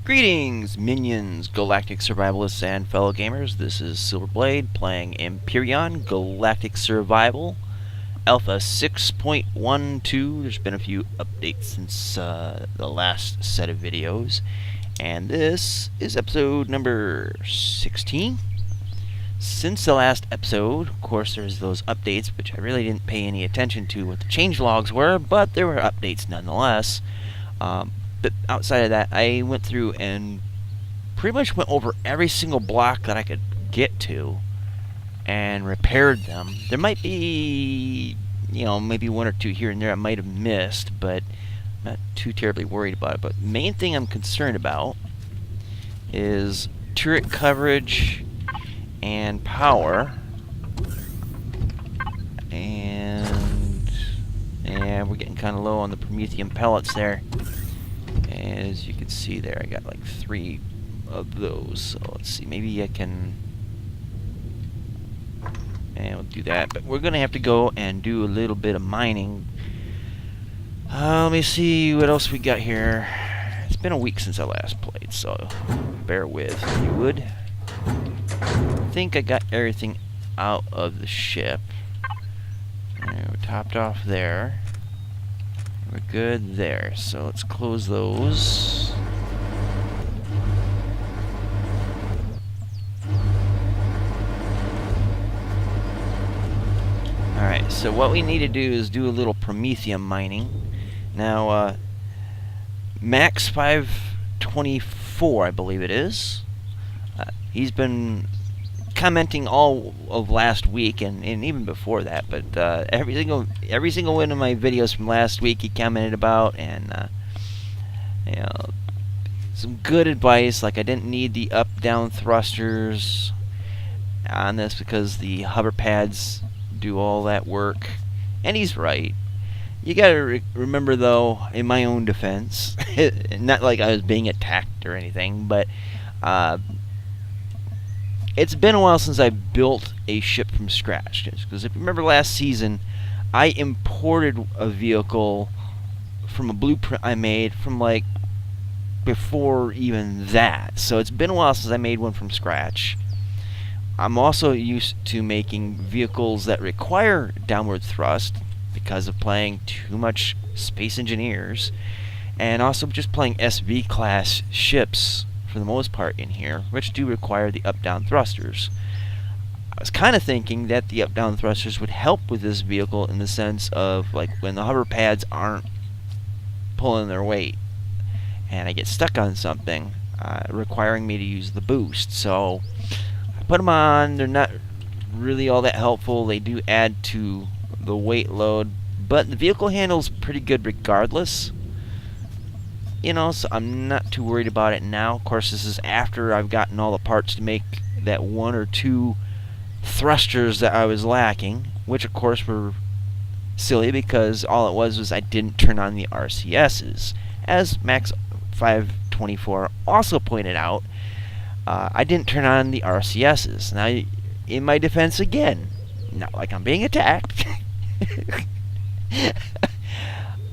Greetings, minions, galactic survivalists, and fellow gamers. This is Silverblade playing Empyrion Galactic Survival Alpha 6.12. There's been a few updates since the last set of videos, and this is episode number 16. Since the last episode, of course, there's those updates, which I really didn't pay any attention to what the changelogs were, but there were updates nonetheless. But outside of that, I went through and pretty much went over every single block that I could get to and repaired them. There might be, maybe one or two here and there I might have missed, but I'm not too terribly worried about it. But the main thing I'm concerned about is turret coverage and power. And we're getting kind of low on the Promethean pellets there. As you can see there, I got like 3 of those. So let's see, maybe I can... And we'll do that. But we're going to have to go and do a little bit of mining. Let me see what else we got here. It's been a week since I last played, so bear with, if you would. I think I got everything out of the ship. And we're topped off there. We're good there, so let's close those. Alright, so what we need to do is do a little Prometheum mining. Now, Max 524, I believe it is. He's been commenting all of last week and even before that, but every single one of my videos from last week he commented about, and some good advice, like I didn't need the up-down thrusters on this because the hover pads do all that work, and he's right. You gotta remember though, in my own defense, not like I was being attacked or anything, but it's been a while since I built a ship from scratch. Because if you remember last season, I imported a vehicle from a blueprint I made from like before even that. So it's been a while since I made one from scratch. I'm also used to making vehicles that require downward thrust because of playing too much Space Engineers, and also just playing SV class ships for the most part in here, which do require the up-down thrusters. I was kind of thinking that the up-down thrusters would help with this vehicle in the sense of like when the hover pads aren't pulling their weight and I get stuck on something requiring me to use the boost. So I put them on. They're not really all that helpful. They do add to the weight load, but the vehicle handles pretty good regardless. So I'm not too worried about it now. Of course, this is after I've gotten all the parts to make that 1 or 2 thrusters that I was lacking, which of course were silly because all it was I didn't turn on the RCSs. As Max 524 also pointed out, I didn't turn on the RCSs. Now, in my defense again, not like I'm being attacked,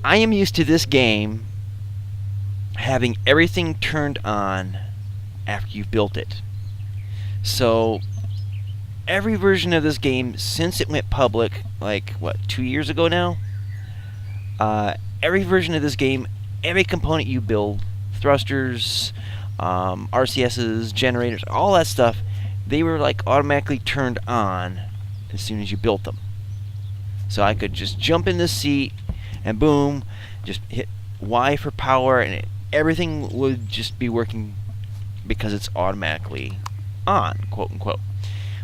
I am used to this game having everything turned on after you've built it. So every version of this game since it went public, like 2 years ago now, every version of this game, every component you build, thrusters, RCSs, generators, all that stuff, they were like automatically turned on as soon as you built them. So I could just jump in the seat and boom, just hit Y for power, and everything would just be working because it's automatically on, quote unquote.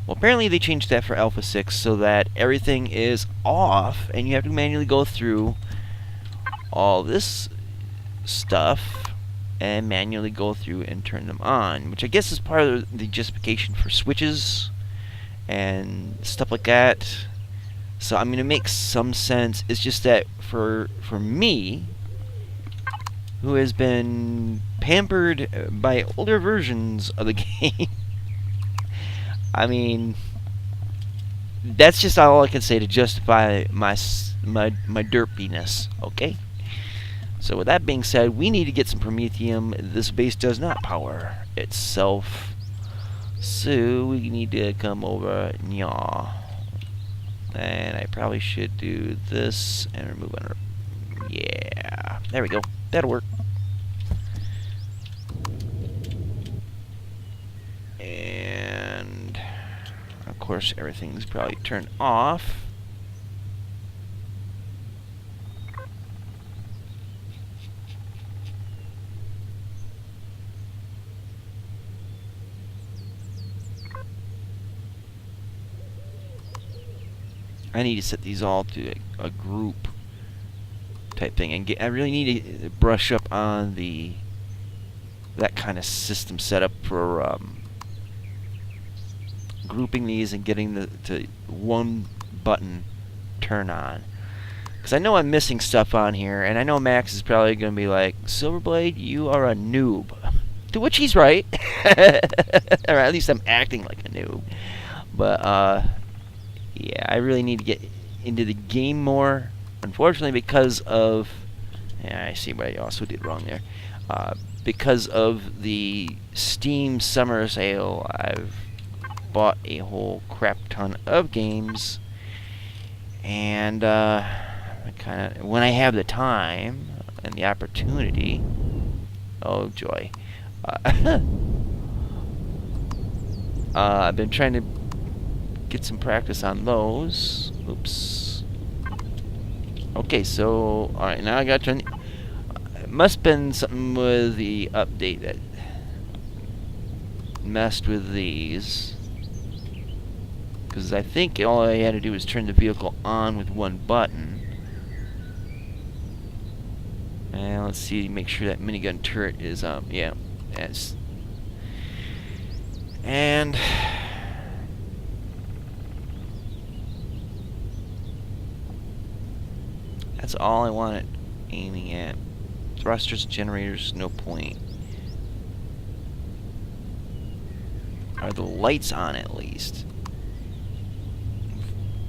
Well, apparently they changed that for Alpha 6 so that everything is off and you have to manually go through all this stuff and manually go through and turn them on, which I guess is part of the justification for switches and stuff like that. So I'm going to make some sense. It's just that for me, who has been pampered by older versions of the game, I mean, that's just all I can say to justify my derpiness, okay? So with that being said, we need to get some Promethium. This base does not power itself. So we need to come over, yaw. And I probably should do this and remove under. Yeah, there we go. That'll work. And of course, everything's probably turned off. I need to set these all to a group type thing, and I really need to brush up on that kind of system setup for grouping these and getting to one button turn on. Because I know I'm missing stuff on here, and I know Max is probably going to be like, Silverblade, you are a noob. To which he's right. Or at least I'm acting like a noob. But yeah, I really need to get into the game more. Unfortunately, because of... Yeah, I see what I also did wrong there. Because of the Steam Summer Sale, I've bought a whole crap ton of games. And when I have the time and the opportunity... Oh, joy. I've been trying to get some practice on those. Oops. Okay, so alright, now I got to turn. It must have been something with the update that messed with these. Because I think all I had to do was turn the vehicle on with one button. And let's see, make sure that minigun turret is yeah, that's. And that's all I wanted aiming at. Thrusters, generators, no point. Are the lights on at least?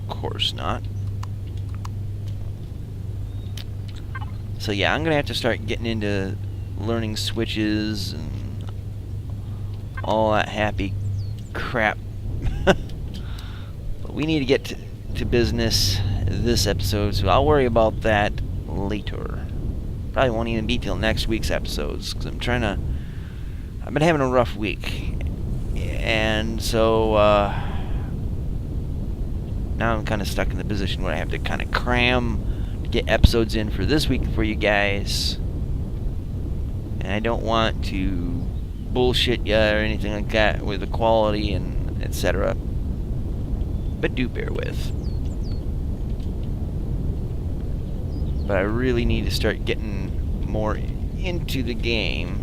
Of course not. So yeah, I'm gonna have to start getting into learning switches and all that happy crap. But we need to get to business this episode, so I'll worry about that later. Probably won't even be till next week's episodes, because I've been having a rough week. And so, now I'm kind of stuck in the position where I have to kind of cram to get episodes in for this week for you guys. And I don't want to bullshit you or anything like that with the quality and etc. But do bear with. But I really need to start getting more into the game.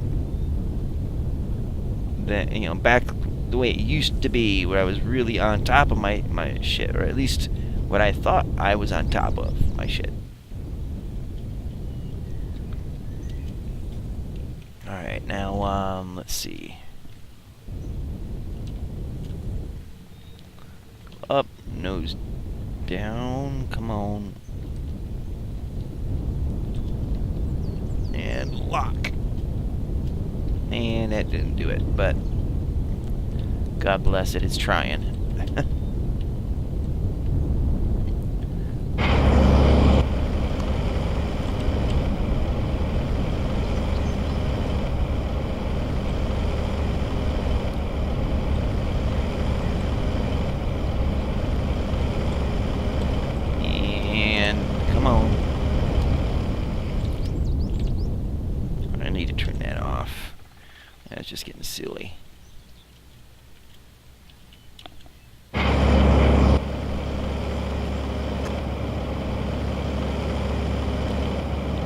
That, you know, back the way it used to be, where I was really on top of my shit, or at least what I thought I was on top of my shit. Alright, now, let's see. Up, nose down, come on. And lock. And that didn't do it, but God bless it, it's trying. And come on. I need to turn that off. That's just getting silly.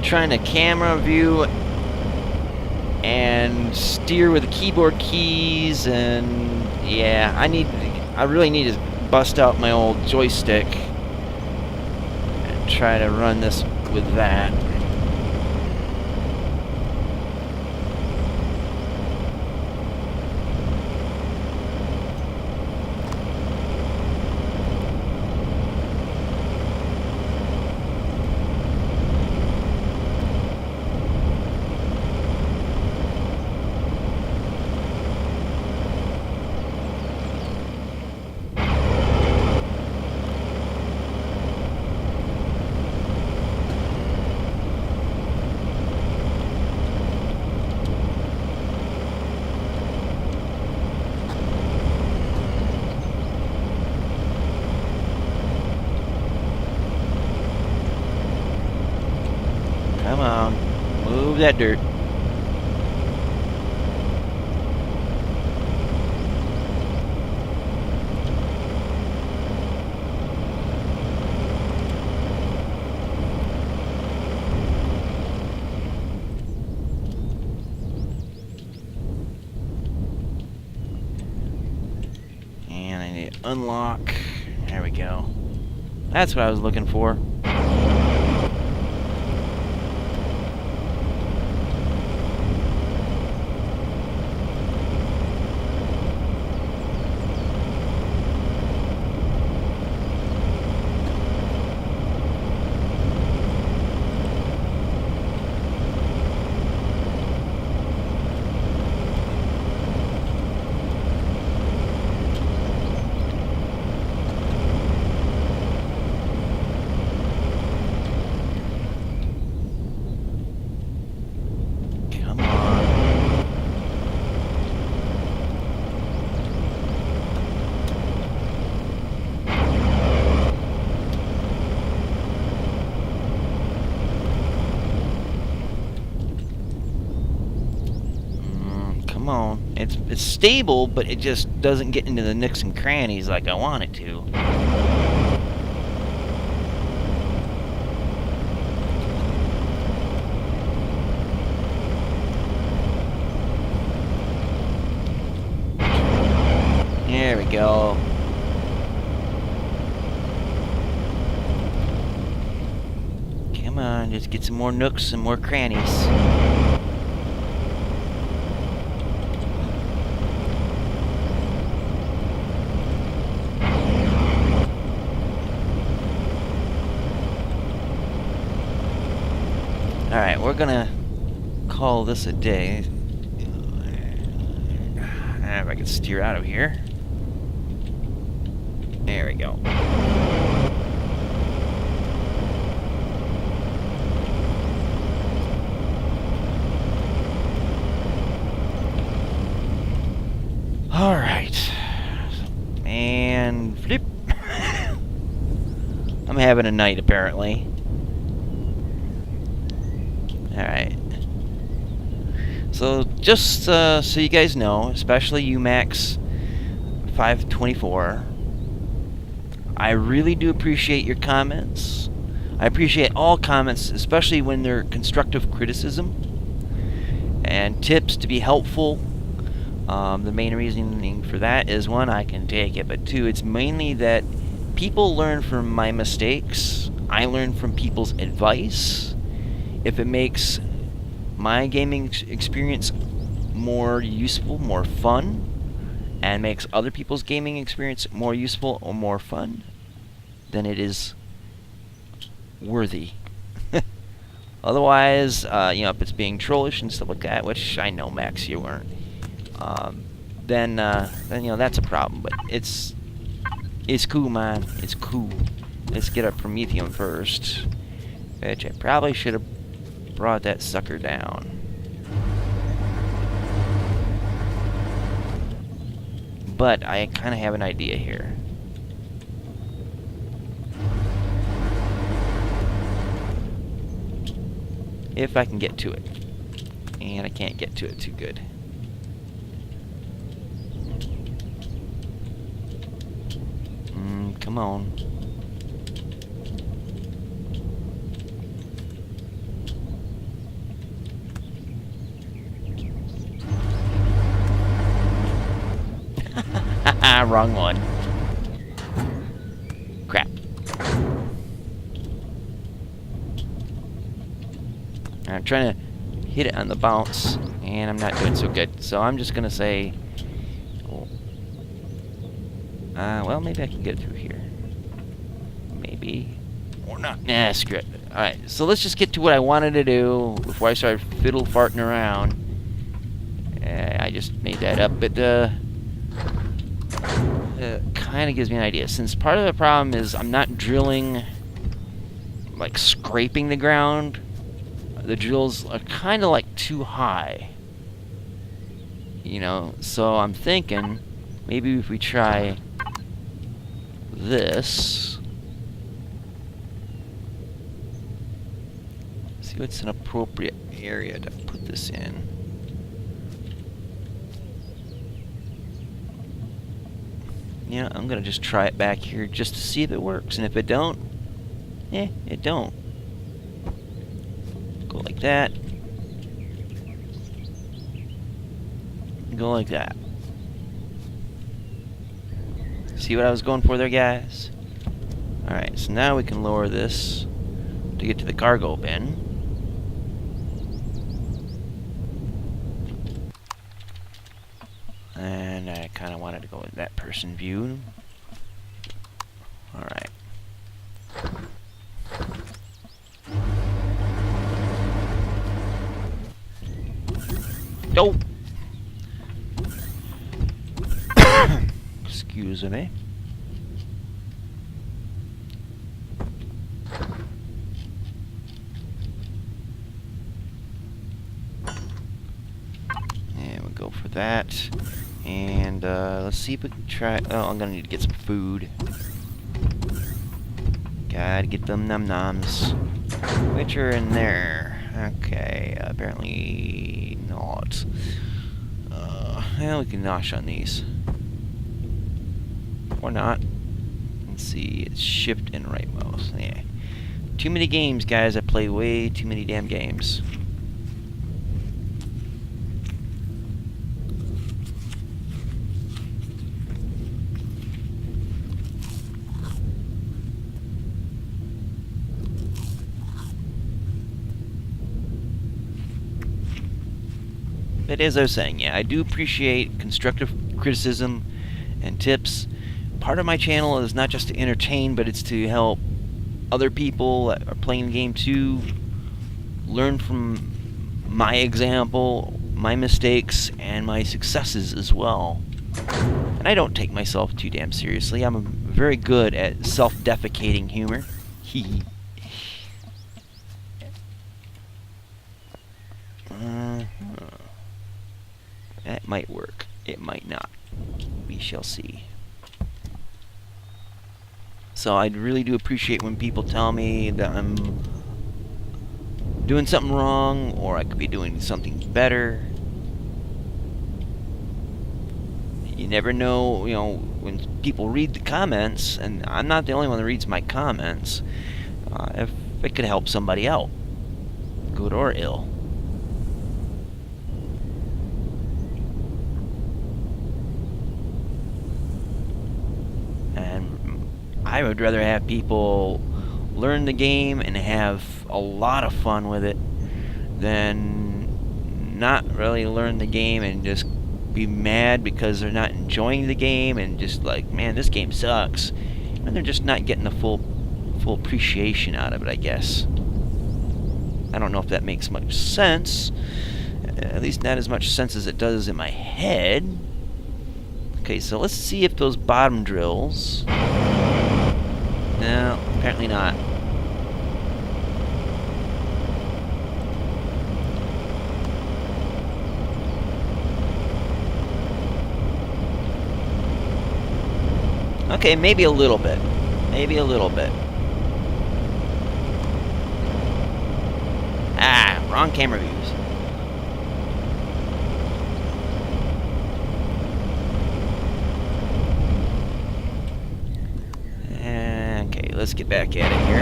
Trying to camera view and steer with the keyboard keys, and yeah, I really need to bust out my old joystick and try to run this with that. Come on. Move that dirt. And I need to unlock. There we go. That's what I was looking for. Come on. It's stable, but it just doesn't get into the nooks and crannies like I want it to. There we go. Come on, just get some more nooks and more crannies. Alright, we're gonna call this a day. If I can steer out of here. There we go. Alright. And flip. I'm having a night apparently. Alright. So, just so you guys know, especially you Max 524, I really do appreciate your comments. I appreciate all comments, especially when they're constructive criticism and tips to be helpful. The main reasoning for that is, one, I can take it, but two, it's mainly that people learn from my mistakes. I learn from people's advice. If it makes my gaming experience more useful, more fun, and makes other people's gaming experience more useful or more fun, then it is worthy. Otherwise, you know, if it's being trollish and stuff like that, which I know, Max, you weren't, then you know, that's a problem. But it's cool, man. It's cool. Let's get our Prometheum first, which I probably should have brought that sucker down. But I kind of have an idea here. If I can get to it. And I can't get to it too good. Come on. Wrong one. Crap. I'm trying to hit it on the bounce, and I'm not doing so good. So I'm just gonna say, well, maybe I can get it through here. Maybe. Or not. Nah, screw it. Alright, so let's just get to what I wanted to do before I started fiddle-farting around. I just made that up, but, kind of gives me an idea. Since part of the problem is I'm not drilling, like, scraping the ground, the drills are kind of, like, too high. You know, so I'm thinking maybe if we try this. See what's an appropriate area to put this in. Yeah, I'm gonna just try it back here just to see if it works, and if it don't, it don't. Go like that. Go like that. See what I was going for there, guys? Alright, so now we can lower this to get to the cargo bin. And I kind of wanted to go with that person view. Alright. Oh! Excuse me. And we'll go for that. And let's see if we can try. Oh, I'm gonna need to get some food. Gotta get them num-nums. Which are in there. Okay, apparently not. Well, we can nosh on these. Or not. Let's see, it's shift and right mouse. Yeah. Too many games, guys. I play way too many damn games. But as I was saying, yeah, I do appreciate constructive criticism and tips. Part of my channel is not just to entertain, but it's to help other people that are playing the game too learn from my example, my mistakes, and my successes as well. And I don't take myself too damn seriously. I'm very good at self-defecating humor. Hee. That might work. It might not. We shall see. So I really do appreciate when people tell me that I'm doing something wrong, or I could be doing something better. You never know, when people read the comments, and I'm not the only one that reads my comments, if it could help somebody out, good or ill. I would rather have people learn the game and have a lot of fun with it than not really learn the game and just be mad because they're not enjoying the game and just like, man, this game sucks. And they're just not getting the full appreciation out of it, I guess. I don't know if that makes much sense. At least not as much sense as it does in my head. Okay, so let's see if those bottom drills... No, apparently not. Okay, maybe a little bit. Maybe a little bit. Ah, wrong camera views. Let's get back at it here.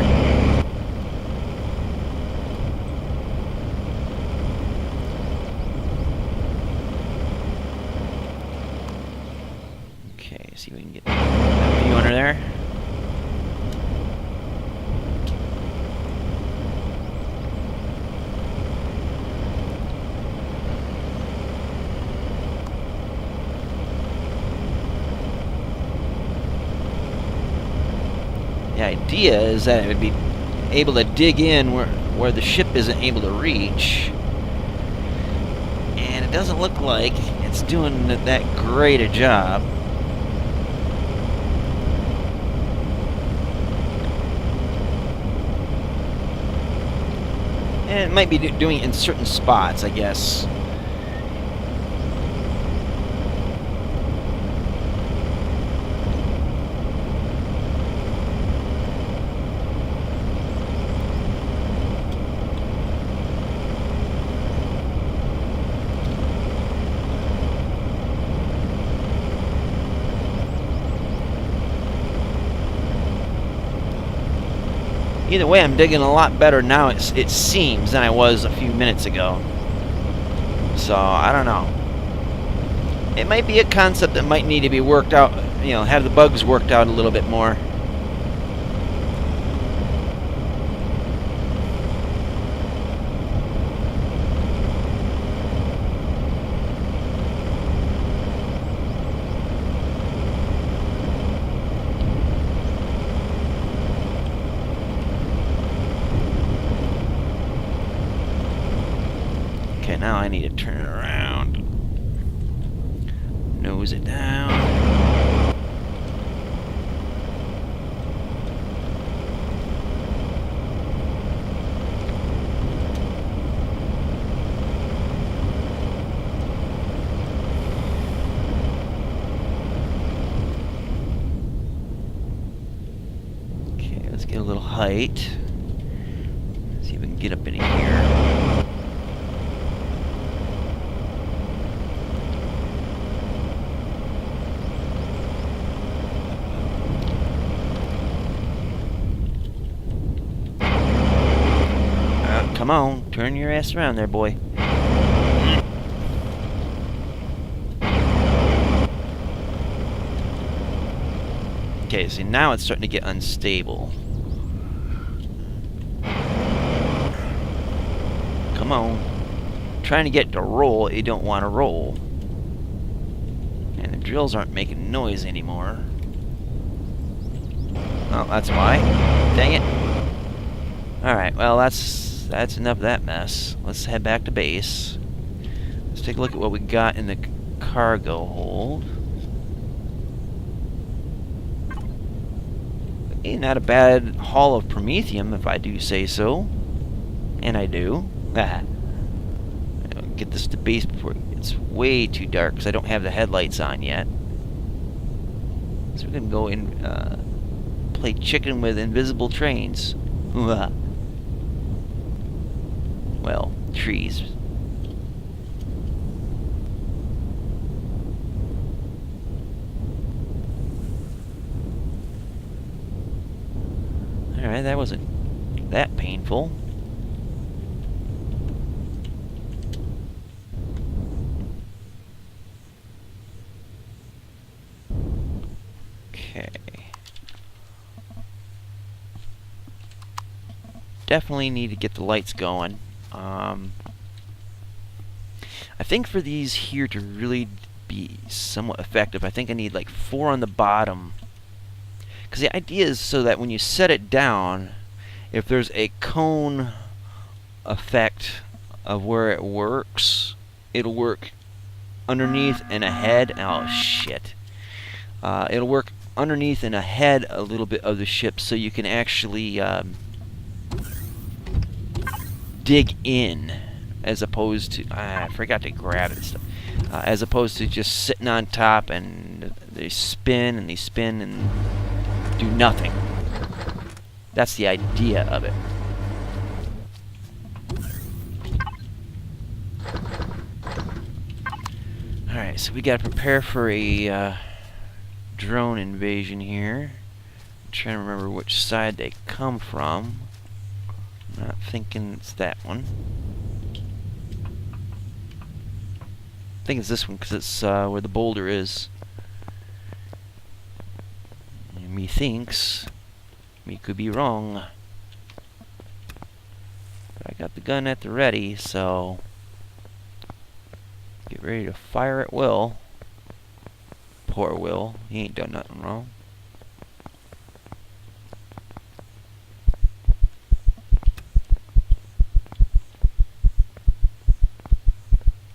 Okay, see if we can get that view under there. The idea is that it would be able to dig in where the ship isn't able to reach, and it doesn't look like it's doing that great a job. And it might be doing it in certain spots, I guess. Either way, I'm digging a lot better now, it seems, than I was a few minutes ago. So, I don't know. It might be a concept that might need to be worked out, you know, have the bugs worked out a little bit more. Okay, now I need to turn it around. Nose it down. Okay, let's get a little height. See if we can get up in here. Come on, turn your ass around there, boy. Okay, see, now it's starting to get unstable. Come on. Trying to get to roll, you don't want to roll. And the drills aren't making noise anymore. Oh, that's why. Dang it. Alright, well, that's enough of that mess. Let's head back to base. Let's take a look at what we got in the cargo hold. Not a bad haul of promethium, if I do say so. And I do. Get this to base before it gets way too dark, because I don't have the headlights on yet. So we're going to go and play chicken with invisible trains. Well, trees. Alright, that wasn't that painful. Okay. Definitely need to get the lights going. I think for these here to really be somewhat effective, I think I need like 4 on the bottom. Because the idea is so that when you set it down, if there's a cone effect of where it works, it'll work underneath and ahead. Oh, shit. It'll work underneath and ahead a little bit of the ship, so you can actually dig in, as opposed to I forgot to grab it and stuff. As opposed to just sitting on top and they spin and do nothing. That's the idea of it. Alright, so we gotta prepare for a drone invasion here. I'm trying to remember which side they come from. I'm not thinking it's that one. I think it's this one because it's where the boulder is. Me thinks. Me could be wrong. But I got the gun at the ready, so get ready to fire at Will. Poor Will. He ain't done nothing wrong.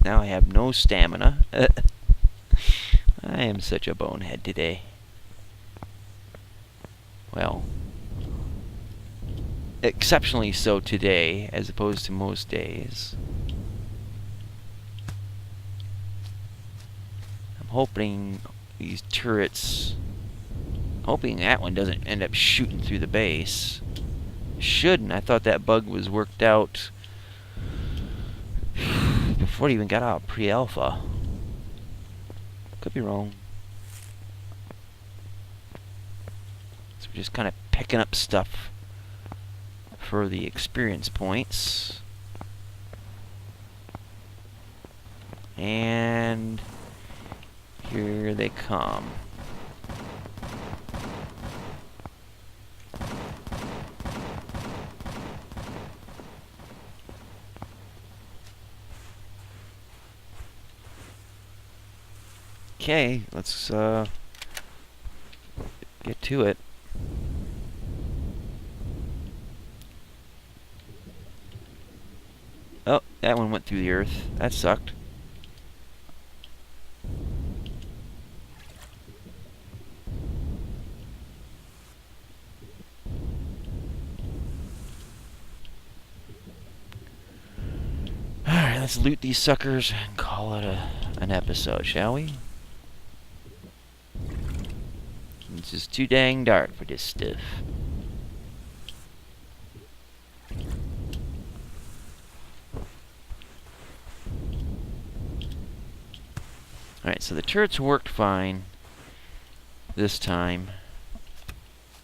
Now I have no stamina. I am such a bonehead today. Well, exceptionally so today, as opposed to most days. I'm hoping these turrets... hoping that one doesn't end up shooting through the base. Shouldn't. I thought that bug was worked out before it even got out pre-alpha. Could be wrong. So we're just kind of picking up stuff for the experience points. And here they come. Okay, let's get to it. Oh, that one went through the earth. That sucked. Alright, let's loot these suckers and call it an episode, shall we? It's just too dang dark for this stuff. Alright, so the turrets worked fine this time.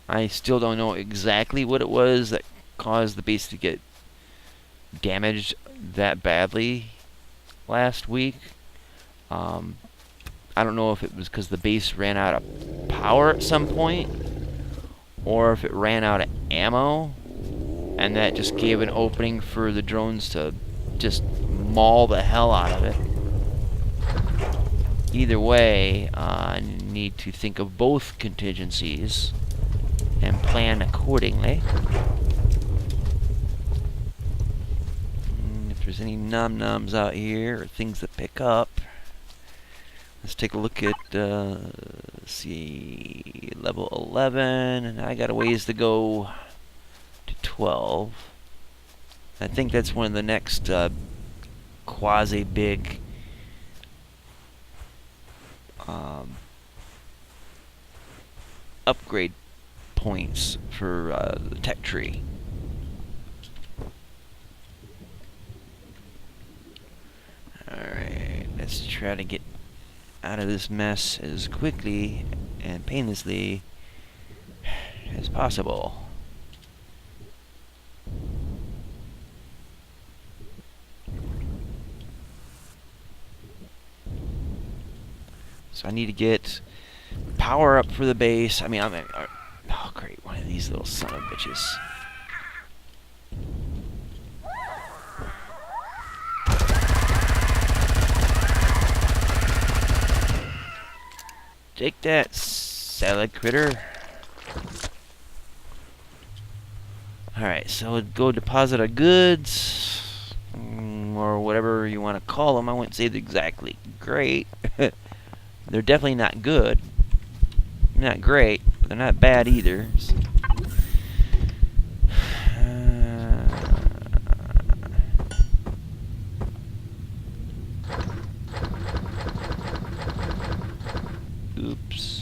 I still don't know exactly what it was that caused the base to get damaged that badly last week. I don't know if it was because the base ran out of power at some point, or if it ran out of ammo, and that just gave an opening for the drones to just maul the hell out of it. Either way, I need to think of both contingencies and plan accordingly. If there's any num-nums out here or things that pick up, let's take a look at, let's see, level 11, and I got a ways to go to 12. I think that's one of the next quasi-big upgrade points for the tech tree. Alright, let's try to get out of this mess as quickly and painlessly as possible. So I need to get power up for the base. I mean, oh great, one of these little son of bitches. Take that, salad critter. Alright, so go deposit our goods, or whatever you want to call them. I wouldn't say they're exactly great. They're definitely not good. Not great, but they're not bad either. Oops.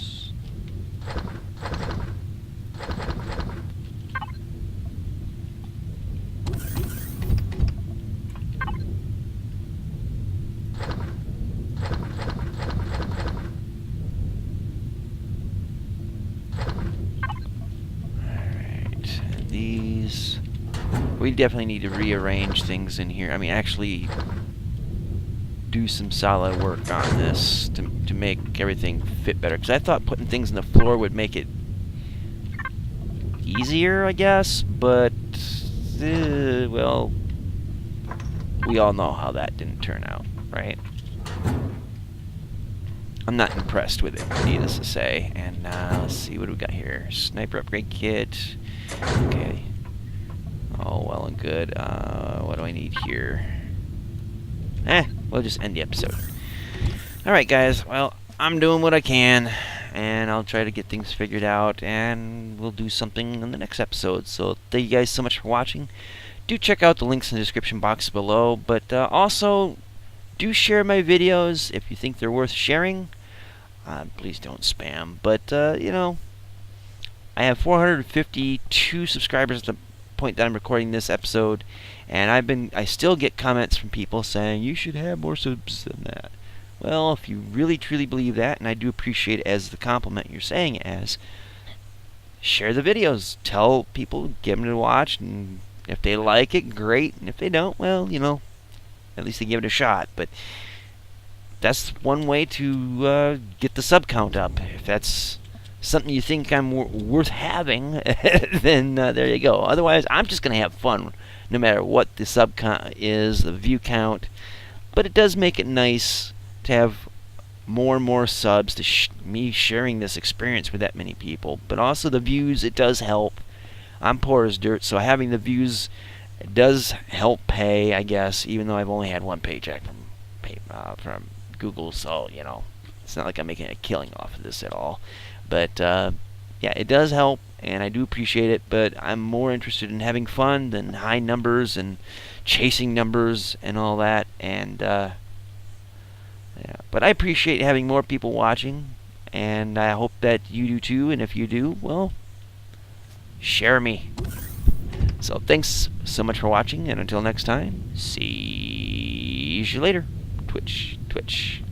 These, we definitely need to rearrange things in here. I mean, actually do some solid work on this to make everything fit better. Because I thought putting things on the floor would make it easier, I guess. But, well, we all know how that didn't turn out, right? I'm not impressed with it, needless to say. And let's see, what do we got here? Sniper upgrade kit. Okay. Oh, well and good. What do I need here? We'll just end the episode. Alright, guys. Well, I'm doing what I can, and I'll try to get things figured out, and we'll do something in the next episode. So, thank you guys so much for watching. Do check out the links in the description box below, but also, do share my videos if you think they're worth sharing. Please don't spam, but, you know, I have 452 subscribers at the point that I'm recording this episode, and I still get comments from people saying you should have more subs than that. Well, if you really truly believe that, and I do appreciate it as the compliment you're saying it as, share the videos, tell people, get them to watch, and If they like it, great. And if they don't, well, you know, at least they give it a shot. But that's one way to get the sub count up. If that's something you think I'm worth having, then there you go. Otherwise, I'm just going to have fun no matter what the sub count is, the view count. But it does make it nice to have more and more subs, to me sharing this experience with that many people. But also the views, it does help. I'm poor as dirt, so having the views does help pay, I guess, even though I've only had one paycheck from Google, so, you know, it's not like I'm making a killing off of this at all. But, yeah, it does help, and I do appreciate it, but I'm more interested in having fun than high numbers and chasing numbers and all that. And, yeah, but I appreciate having more people watching, and I hope that you do too, and if you do, well, share me. So thanks so much for watching, and until next time, see you later. Twitch.